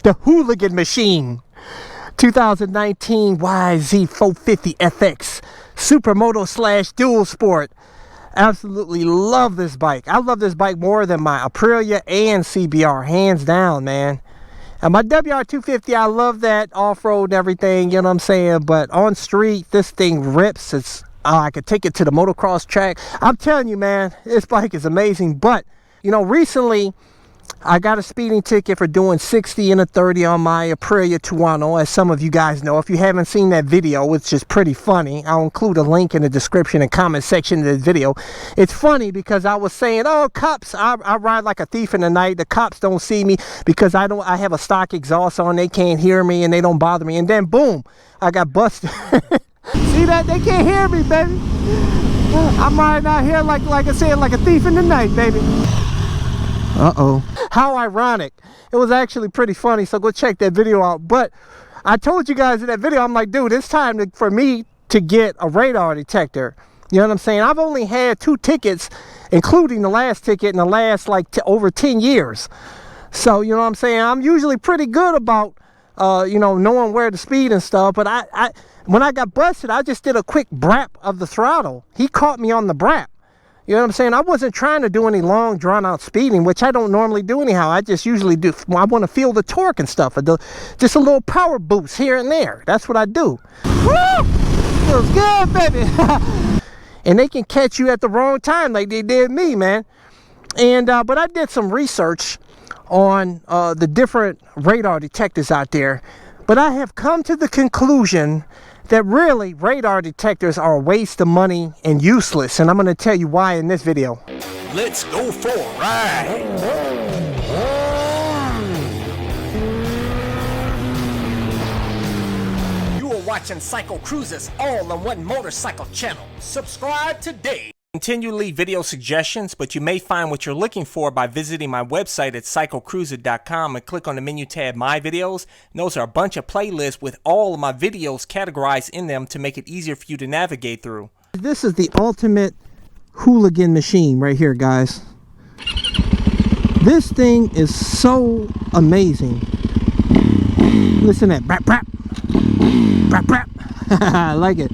the hooligan machine. 2019 YZ450 FX Supermoto / dual sport. Absolutely love this bike. I love this bike more than my Aprilia and CBR, hands down, man. And my WR250, I love that off-road and everything, you know what I'm saying? But on street, this thing rips. It's I could take it to the motocross track. I'm telling you, man, this bike is amazing. But, you know, recently, I got a speeding ticket for doing 60 and a 30 on my Aprilia Tuono, as some of you guys know. If you haven't seen that video, it's just pretty funny. I'll include a link in the description and comment section of this video. It's funny because I was saying, oh, cops, I ride like a thief in the night. The cops don't see me because I have a stock exhaust on. They can't hear me and they don't bother me. And then, boom, I got busted. See that? They can't hear me, baby. I'm riding out here like I said, like a thief in the night, baby. Uh-oh. How ironic. It was actually pretty funny, so go check that video out. But I told you guys in that video, I'm like, dude, it's time for me to get a radar detector. You know what I'm saying? I've only had 2 tickets, including the last ticket in the last, like, over 10 years. So, you know what I'm saying? I'm usually pretty good about, you know, knowing where to speed and stuff. But when I got busted, I just did a quick brap of the throttle. He caught me on the brap. You know what I'm saying? I wasn't trying to do any long, drawn-out speeding, which I don't normally do anyhow. I just usually do. I want to feel the torque and stuff. Just a little power boost here and there. That's what I do. Woo! Feels good, baby. And they can catch you at the wrong time like they did me, man. And but I did some research on the different radar detectors out there. But I have come to the conclusion that really radar detectors are a waste of money and useless, and I'm going to tell you why in this video. Let's go for a ride. You are watching CycleCruza's all-in-one motorcycle channel. Subscribe today. Continue to leave video suggestions, but you may find what you're looking for by visiting my website at CycleCruza.com and click on the menu tab My Videos. And those are a bunch of playlists with all of my videos categorized in them to make it easier for you to navigate through. This is the ultimate hooligan machine right here, guys. This thing is so amazing. Listen to that. Brap, brap. Brap, brap. I like it.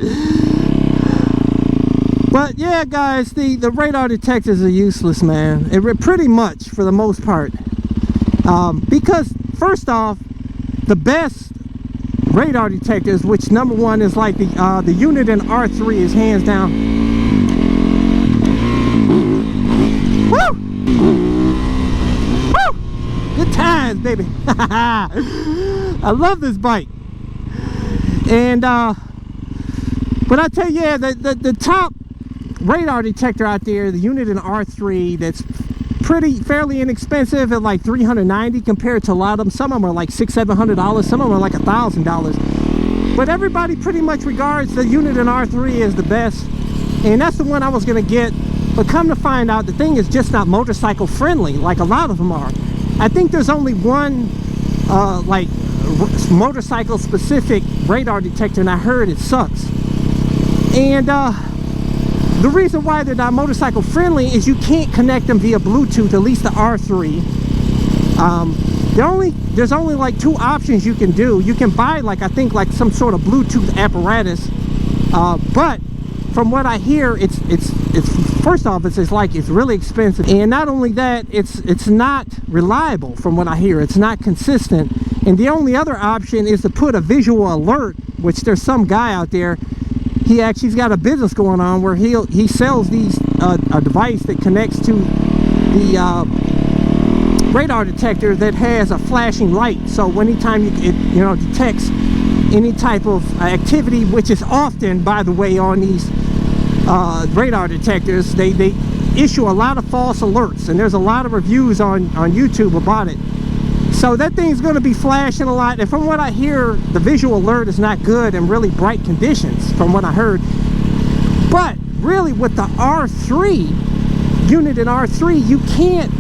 But yeah, guys, the radar detectors are useless, man. Pretty much for the most part. Because first off, the best radar detectors, which number one is like the unit in R3 is hands down. Woo! Woo! Good times, baby. I love this bike. And but I tell you, yeah, the top radar detector out there, the unit in R3, that's fairly inexpensive at like $390 compared to a lot of them. Some of them are like $600-700, some of them are like $1,000. But everybody pretty much regards the unit in R3 as the best, and that's the one I was gonna get. But come to find out, the thing is just not motorcycle friendly like a lot of them are. I think there's only one like motorcycle specific radar detector, and I heard it sucks. And the reason why they're not motorcycle friendly is you can't connect them via Bluetooth, at least the R3. There's only like 2 options you can do. You can buy like, I think like some sort of Bluetooth apparatus, but from what I hear, it's first off, it's really expensive, and not only that, it's not reliable. From what I hear, it's not consistent. And the only other option is to put a visual alert, which there's some guy out there. He's got a business going on where he sells these a device that connects to the radar detector that has a flashing light. So anytime it detects any type of activity, which is often, by the way, on these radar detectors, they issue a lot of false alerts, and there's a lot of reviews on YouTube about it. So that thing's going to be flashing a lot, and from what I hear, the visual alert is not good in really bright conditions, from what I heard. But really, with the R3 unit in R3, you can't,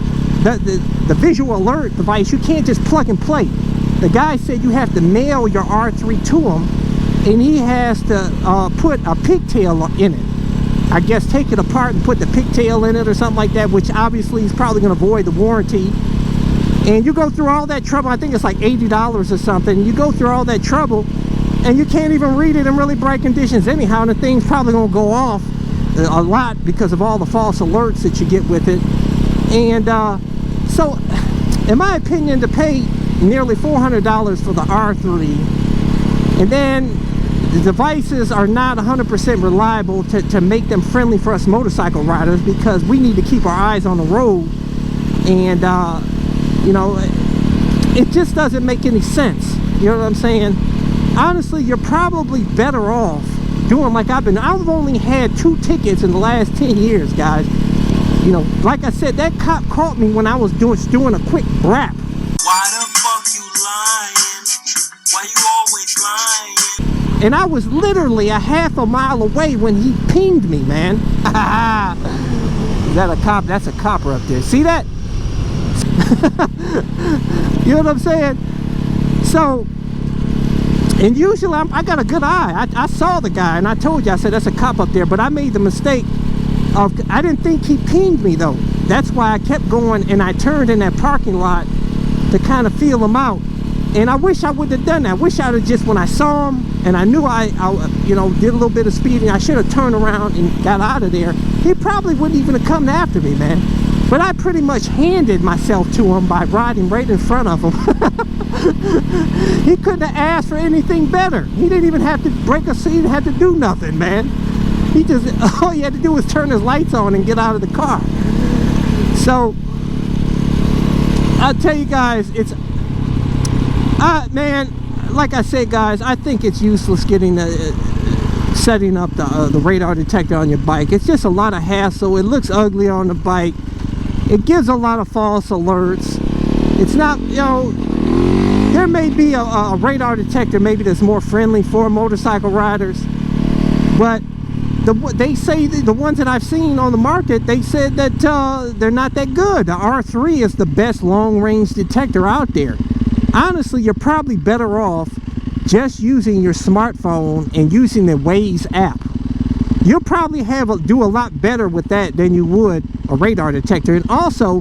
the visual alert device, you can't just plug and play. The guy said you have to mail your R3 to him, and he has to put a pigtail in it. I guess take it apart and put the pigtail in it or something like that, which obviously is probably going to void the warranty. and you go through all that trouble. I think it's like $80 or something. You go through all that trouble and you can't even read it in really bright conditions anyhow, and the thing's probably gonna go off a lot because of all the false alerts that you get with it. And so in my opinion, to pay nearly $400 for the R3, and then the devices are not 100% reliable to make them friendly for us motorcycle riders, because we need to keep our eyes on the road. And you know, it just doesn't make any sense. You know what I'm saying? Honestly, you're probably better off doing like I've only had 2 tickets in the last 10 years, guys. You know, like I said, that cop caught me when I was doing a quick brap. Why the fuck you lying? Why you always lying? And I was literally a half a mile away when he pinged me, man. Is that a cop? That's a copper up there. See that? You know what I'm saying? So, and usually I got a good eye. I saw the guy and I told you, I said, that's a cop up there. But I made the mistake of, I didn't think he pinged me though. That's why I kept going, and I turned in that parking lot to kind of feel him out. And I wish I would have done that. I wish I'd have just, when I saw him and I knew I you know, did a little bit of speeding, I should have turned around and got out of there. He probably wouldn't even have come after me, man. But I pretty much handed myself to him by riding right in front of him. He couldn't have asked for anything better. He didn't even have to break a seat, he didn't have to do nothing, man. He just, all he had to do was turn his lights on and get out of the car. So, I'll tell you guys, it's, man, like I said, guys, I think it's useless getting setting up the radar detector on your bike. It's just a lot of hassle. It looks ugly on the bike. It gives a lot of false alerts. It's not, you know, there may be a radar detector maybe that's more friendly for motorcycle riders, but they say the ones that I've seen on the market, they said that they're not that good. The R3 is the best long-range detector out there. Honestly, you're probably better off just using your smartphone and using the Waze app. You'll probably do a lot better with that than you would a radar detector. And also,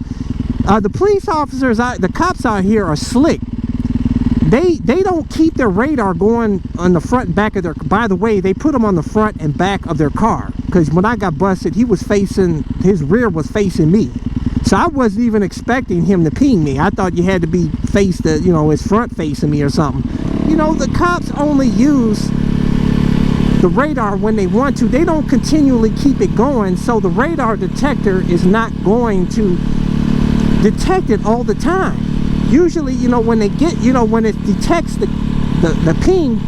the police officers, the cops out here are slick. They don't keep their radar going on the front and back of their, by the way, they put them on the front and back of their car. Because when I got busted, his rear was facing me. So I wasn't even expecting him to ping me. I thought you had to be you know, his front facing me or something. You know, the cops only use the radar when they want to. They don't continually keep it going, so the radar detector is not going to detect it all the time. Usually, you know, when they get, you know, when it detects the ping,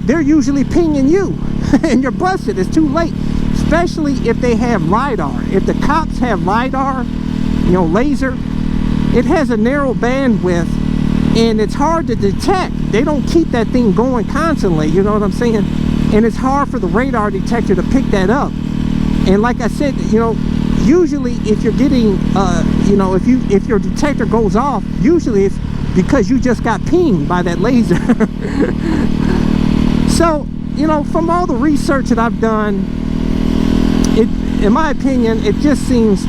they're usually pinging you and you're busted. It's too late, especially if they have LiDAR. If the cops have LiDAR, you know, laser, it has a narrow bandwidth and it's hard to detect. They don't keep that thing going constantly, you know what I'm saying? And it's hard for the radar detector to pick that up. And like I said, you know, usually if you're getting you know, if your detector goes off, usually it's because you just got pinged by that laser. So, you know, from all the research that I've done, in my opinion, it just seems,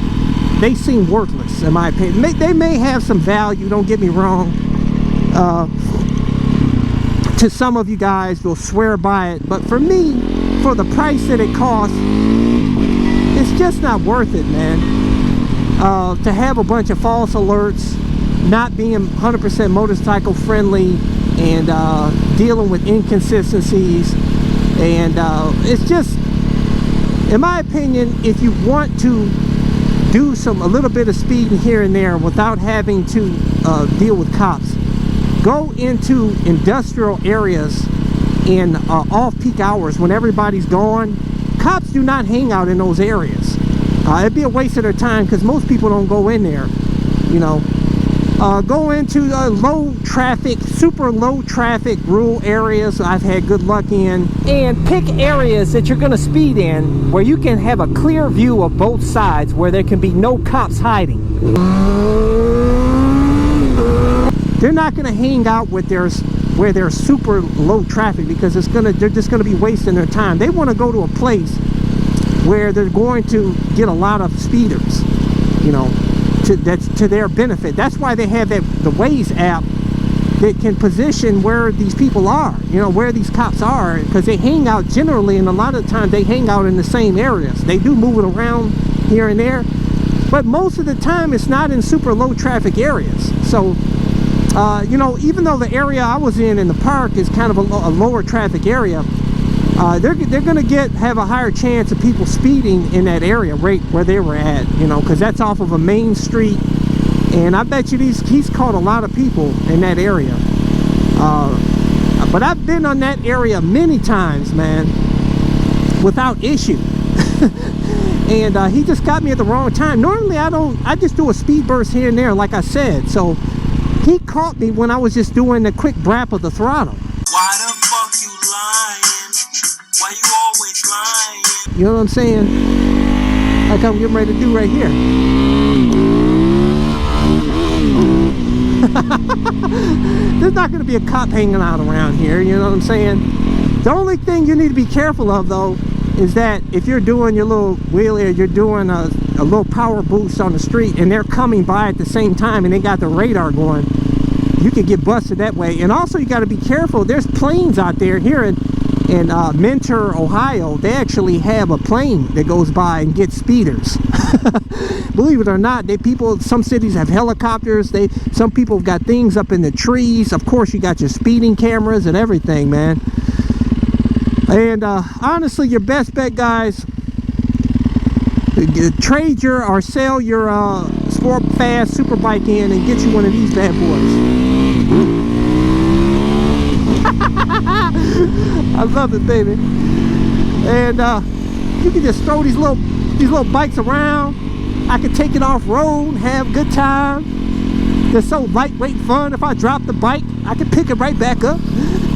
they seem worthless, in my opinion. They may have some value, don't get me wrong. To some of you guys will swear by it, but for me, for the price that it costs, it's just not worth it, man. To have a bunch of false alerts, not being 100% motorcycle friendly, and dealing with inconsistencies, and it's just, in my opinion, if you want to do a little bit of speeding here and there without having to deal with cops, go into industrial areas in off-peak hours when everybody's gone. Cops do not hang out in those areas. It'd be a waste of their time because most people don't go in there, you know. Go into low traffic, super low traffic rural areas I've had good luck in, and pick areas that you're going to speed in where you can have a clear view of both sides, where there can be no cops hiding. They're not going to hang out where there's super low traffic, because they're just going to be wasting their time. They want to go to a place where they're going to get a lot of speeders, you know. that's to their benefit. That's why they have the Waze app that can position where these people are, you know, where these cops are, because they hang out generally, and a lot of the time they hang out in the same areas. They do move it around here and there, but most of the time it's not in super low traffic areas. So you know, even though the area I was in the park is kind of a lower traffic area, they're gonna have a higher chance of people speeding in that area right where they were at, you know, because that's off of a main street. And I bet you he's caught a lot of people in that area. But I've been on that area many times, man, without issue. And he just got me at the wrong time. Normally I just do a speed burst here and there, like I said. So he caught me when I was just doing a quick brap of the throttle. Why the fuck you lying? Why you always lying? You know what I'm saying? Like I'm getting ready to do right here. There's not going to be a cop hanging out around here, you know what I'm saying? The only thing you need to be careful of, though, is that if you're doing your little wheelie, you're doing a little power boost on the street, and they're coming by at the same time and they got the radar going, you can get busted that way. And also you got to be careful. There's planes out there. Here in Mentor, Ohio, they actually have a plane that goes by and gets speeders. Believe it or not, some cities have helicopters. Some people have got things up in the trees. Of course, you got your speeding cameras and everything, man. And honestly, your best bet, guys, trade or sell your sport fast super bike in and get you one of these bad boys. I love it, baby. And you can just throw these little bikes around. I can take it off road, have a good time. They're so lightweight fun. If I drop the bike, I can pick it right back up.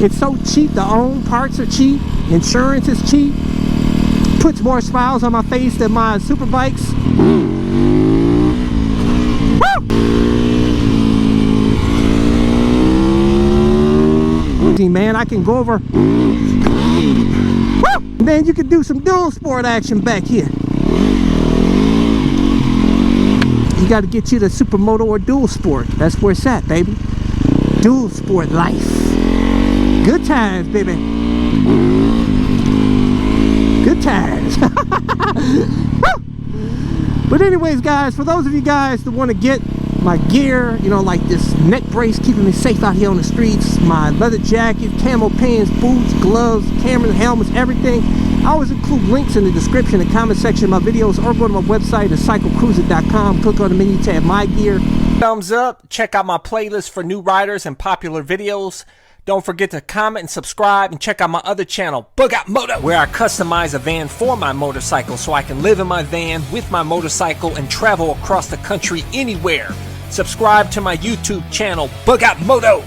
It's so cheap to own. Parts are cheap. Insurance is cheap. Puts more smiles on my face than my super bikes. Woo! Man, I can go over. Woo! Then you can do some dual sport action back here. You got to get you the Supermoto or dual sport. That's where it's at, baby. Dual sport life. Good times, baby. Good times. But anyways, guys, for those of you guys that want to get my gear, you know, like this neck brace keeping me safe out here on the streets, my leather jacket, camo pants, boots, gloves, cameras, helmets, everything, I always include links in the description and comment section of my videos, or go to my website at CycleCruza.com, click on the menu tab My Gear. Thumbs up, check out my playlist for new riders and popular videos. Don't forget to comment and subscribe, and check out my other channel, Bug Out Moto, where I customize a van for my motorcycle so I can live in my van with my motorcycle and travel across the country anywhere. Subscribe to my YouTube channel, Bug Out Moto.